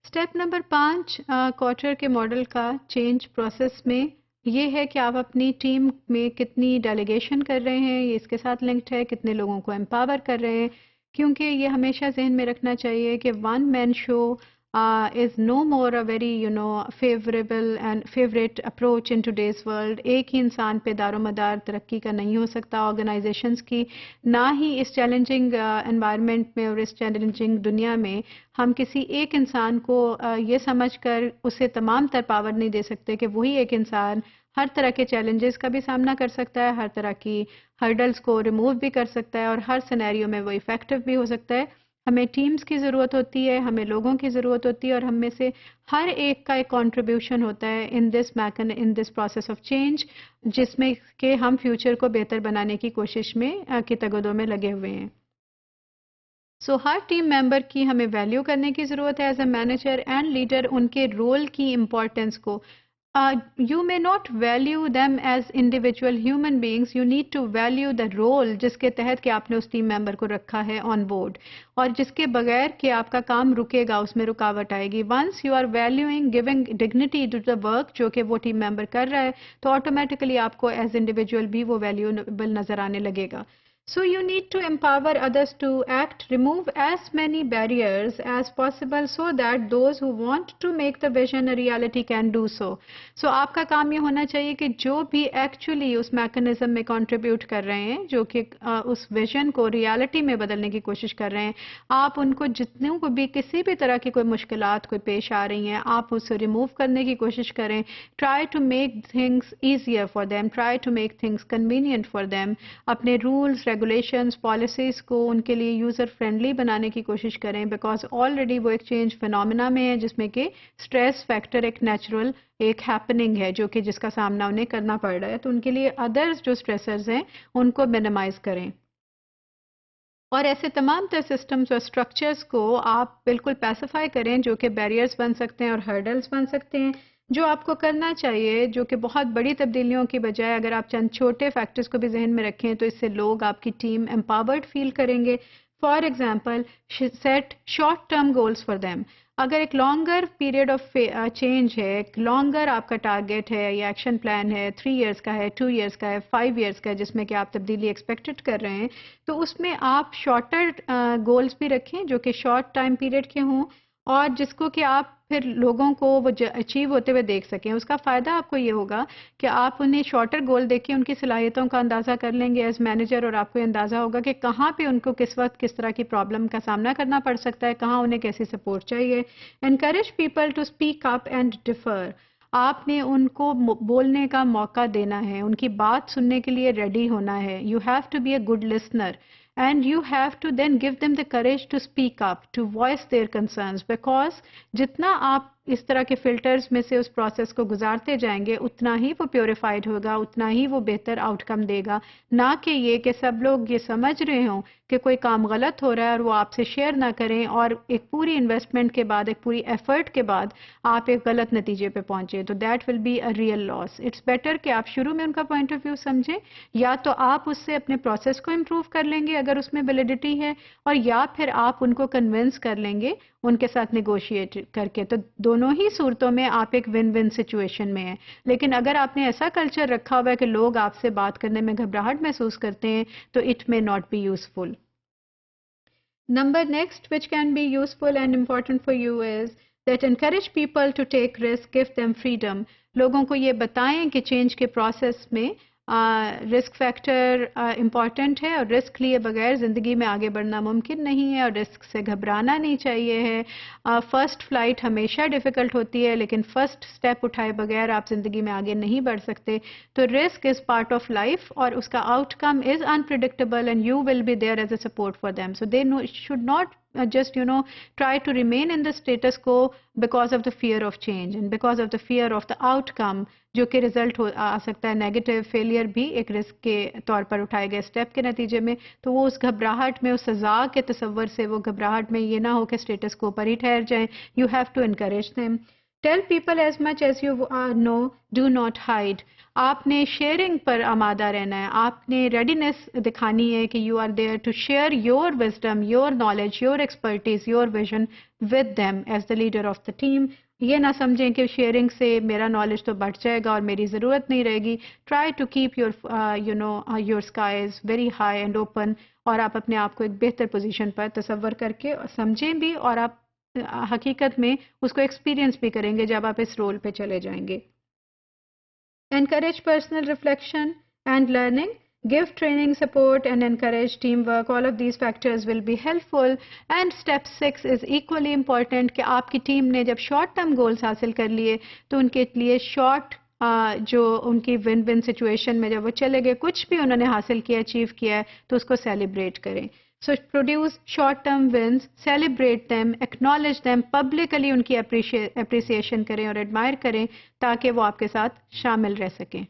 Step number 5 quarter کے model کا change process میں یہ ہے کہ آپ اپنی ٹیم میں کتنی ڈیلیگیشن کر رہے ہیں، یہ اس کے ساتھ لنکڈ ہے، کتنے لوگوں کو امپاور کر رہے ہیں، کیونکہ یہ ہمیشہ ذہن میں رکھنا چاہیے کہ one man show is no more a very favourable and favourite approach in today's world. ایک ہی انسان پہ دار و مدار ترقی کا نہیں ہو سکتا آرگنائزیشنس کی، نہ ہی اس چیلنجنگ انوائرمنٹ میں اور اس چیلنجنگ دنیا میں ہم کسی ایک انسان کو یہ سمجھ کر اسے تمام تر پاور نہیں دے سکتے کہ وہی ایک انسان ہر طرح کے چیلنجز کا بھی سامنا کر سکتا ہے، ہر طرح کی ہرڈلز کو ریموو بھی کر سکتا ہے اور ہر سینیریو میں وہ ایفیکٹو بھی ہو سکتا ہے. ہمیں ٹیمز کی ضرورت ہوتی ہے، ہمیں لوگوں کی ضرورت ہوتی ہے اور ہم میں سے ہر ایک کا ایک کنٹریبیوشن ہوتا ہے ان دس پروسیس آف چینج، جس میں کہ ہم فیوچر کو بہتر بنانے کی کوشش میں کی تگدوں میں لگے ہوئے ہیں. ہر ٹیم ممبر کی ہمیں ویلیو کرنے کی ضرورت ہے as a manager and leader, ان کے رول کی امپورٹنس کو. You may not value them as individual human beings. You need to value the role جس کے تحت کہ آپ نے اس ٹیم ممبر کو رکھا ہے آن بورڈ، اور جس کے بغیر کہ آپ کا کام رکے گا، اس میں رکاوٹ آئے گی. Once you are valuing giving dignity to the work جو کہ وہ ٹیم ممبر کر رہا ہے، تو آٹومیٹیکلی آپ کو ایز انڈیویجول بھی وہ ویلیوبل نظر آنے لگے گا. So you need to empower others to act, remove as many barriers as possible so that those who want to make the vision a reality can do so. So آپ کا کام یہ ہونا چاہیے کہ جو بھی ایکچولی اس میکنزم میں contribute کر رہے ہیں، جو کہ اس ویژن کو ریالٹی میں بدلنے کی کوشش کر رہے ہیں، آپ ان کو جتنوں کو بھی کسی بھی طرح کی کوئی مشکلات کوئی پیش آ رہی ہیں، آپ اسے ریموو کرنے کی کوشش کریں. Try to make things easier for them, try to make things convenient for them. اپنے رولس ریگولیشنز پالیسیز کو ان کے لیے یوزر فرینڈلی بنانے کی کوشش کریں، بیکاز آلریڈی وہ ایک چینج فنومینا میں ہے جس میں کہ اسٹریس فیکٹر ایک نیچرل ایک ہیپننگ ہے جو کہ جس کا سامنا انہیں کرنا پڑ رہا ہے. تو ان کے لیے ادرز جو اسٹریسرز ہیں ان کو منیمائز کریں، اور ایسے تمام تر سسٹمز اور اسٹرکچرز کو آپ بالکل پیسیفائی کریں جو کہ بیریئرز بن سکتے ہیں اور ہرڈلز بن سکتے ہیں. جو آپ کو کرنا چاہیے، جو کہ بہت بڑی تبدیلیوں کی بجائے اگر آپ چند چھوٹے فیکٹرز کو بھی ذہن میں رکھیں تو اس سے لوگ آپ کی ٹیم امپاورڈ فیل کریں گے. For example set short term goals for them. اگر ایک لانگر پیریڈ آف چینج ہے، ایک لانگر آپ کا ٹارگیٹ ہے یا ایکشن پلان ہے، 3 ایئرس کا ہے، 2 ایئرس کا ہے، 5 ایئرس کا ہے، جس میں کہ آپ تبدیلی ایکسپیکٹڈ کر رہے ہیں، تو اس میں آپ شارٹر گولز بھی رکھیں جو کہ شارٹ ٹائم پیریڈ کے ہوں اور جس کو کہ آپ پھر لوگوں کو وہ اچیو ہوتے ہوئے دیکھ سکیں. اس کا فائدہ آپ کو یہ ہوگا کہ آپ انہیں شارٹر گول دیکھ کے ان کی صلاحیتوں کا اندازہ کر لیں گے ایز مینیجر، اور آپ کو یہ اندازہ ہوگا کہ کہاں پہ ان کو کس وقت کس طرح کی پرابلم کا سامنا کرنا پڑ سکتا ہے، کہاں انہیں کیسی سپورٹ چاہیے. Encourage people to speak up and differ. آپ نے ان کو بولنے کا موقع دینا ہے، ان کی بات سننے کے لیے ریڈی ہونا ہے. You have to be a good listener. And you have to then give them the courage to speak up, to voice their concerns, because جتنا آپ اس طرح کے فلٹرز میں سے اس پروسیس کو گزارتے جائیں گے اتنا ہی وہ پیوریفائڈ ہوگا، اتنا ہی وہ بہتر آؤٹ کم دے گا. نہ کہ یہ کہ سب لوگ یہ سمجھ رہے ہوں کہ کوئی کام غلط ہو رہا ہے اور وہ آپ سے شیئر نہ کریں، اور ایک پوری انویسٹمنٹ کے بعد، ایک پوری ایفرٹ کے بعد آپ ایک غلط نتیجے پہ پہنچے. تو that will be a real loss. It's better کہ آپ شروع میں ان کا پوائنٹ آف ویو سمجھیں، یا تو آپ اس سے اپنے پروسیس کو امپروو کر لیں گے اگر اس میں ویلیڈیٹی ہے، اور یا پھر آپ ان کو کنونس کر لیں گے ان کے ساتھ نیگوشیٹ کر کے. تو دونوں ہی صورتوں میں آپ ایک ون ون سچویشن میں ہیں. لیکن اگر آپ نے ایسا کلچر رکھا ہوا ہے کہ لوگ آپ سے بات کرنے میں گھبراہٹ محسوس کرتے ہیں تو it may not be useful. Number next which can be useful and important for you is that encourage people to take risk, give them freedom. لوگوں کو یہ بتائیں کہ چینج کے پروسیس میں رسک فیکٹر امپورٹنٹ ہے، اور رسک لیے بغیر زندگی میں آگے بڑھنا ممکن نہیں ہے، اور رسک سے گھبرانا نہیں چاہیے ہے. فرسٹ فلائٹ ہمیشہ ڈیفیکلٹ ہوتی ہے، لیکن فرسٹ اسٹیپ اٹھائے بغیر آپ زندگی میں آگے نہیں بڑھ سکتے. تو risk is part of life, اور اس کا outcome is unpredictable and you will be there as a support for them. So they should not just try to remain in the status quo because of the fear of change and because of the fear of the outcome جو کہ result آ سکتا ہے negative failure بھی ایک risk کے طور پر اٹھائے گئے اسٹیپ کے نتیجے میں. تو وہ اس گھبراہٹ میں، اس سزا کے تصور سے وہ گھبراہٹ میں یہ نہ ہو کہ اسٹیٹس کو پر ہی ٹھہر جائیں. You have to encourage them. Tell people as much as you know, do not hide. آپ نے شیئرنگ پر آمادہ رہنا ہے، آپ نے ریڈینس دکھانی ہے کہ you are there to share your wisdom, your knowledge, your expertise, your vision with them as the leader of the team. یہ نہ سمجھیں کہ شیئرنگ سے میرا نالج تو بڑھ جائے گا اور میری ضرورت نہیں رہے گی. Try to keep your skies very high and open, اور آپ اپنے آپ کو ایک بہتر پوزیشن پر تصور کر کے سمجھیں بھی، اور آپ حقیقت میں اس کو ایکسپیرینس بھی کریں گے جب آپ اس رول پہ چلے جائیں گے. Encourage personal reflection and learning. Give training support and encourage teamwork. All of these factors will be helpful. And step 6 is equally important کہ آپ کی ٹیم نے جب شارٹ ٹرم گولز حاصل کر لیے تو ان کے لیے شارٹ جو ان کی ون ون سچویشن میں جب وہ چلے گئے، کچھ بھی انہوں نے حاصل کیا، اچیو کیا ہے، تو اس کو سیلیبریٹ کریں. So produce short-term wins, celebrate them, acknowledge them, publicly ان کی appreciation کریں اور admire کریں تاکہ وہ آپ کے ساتھ شامل رہ سکیں.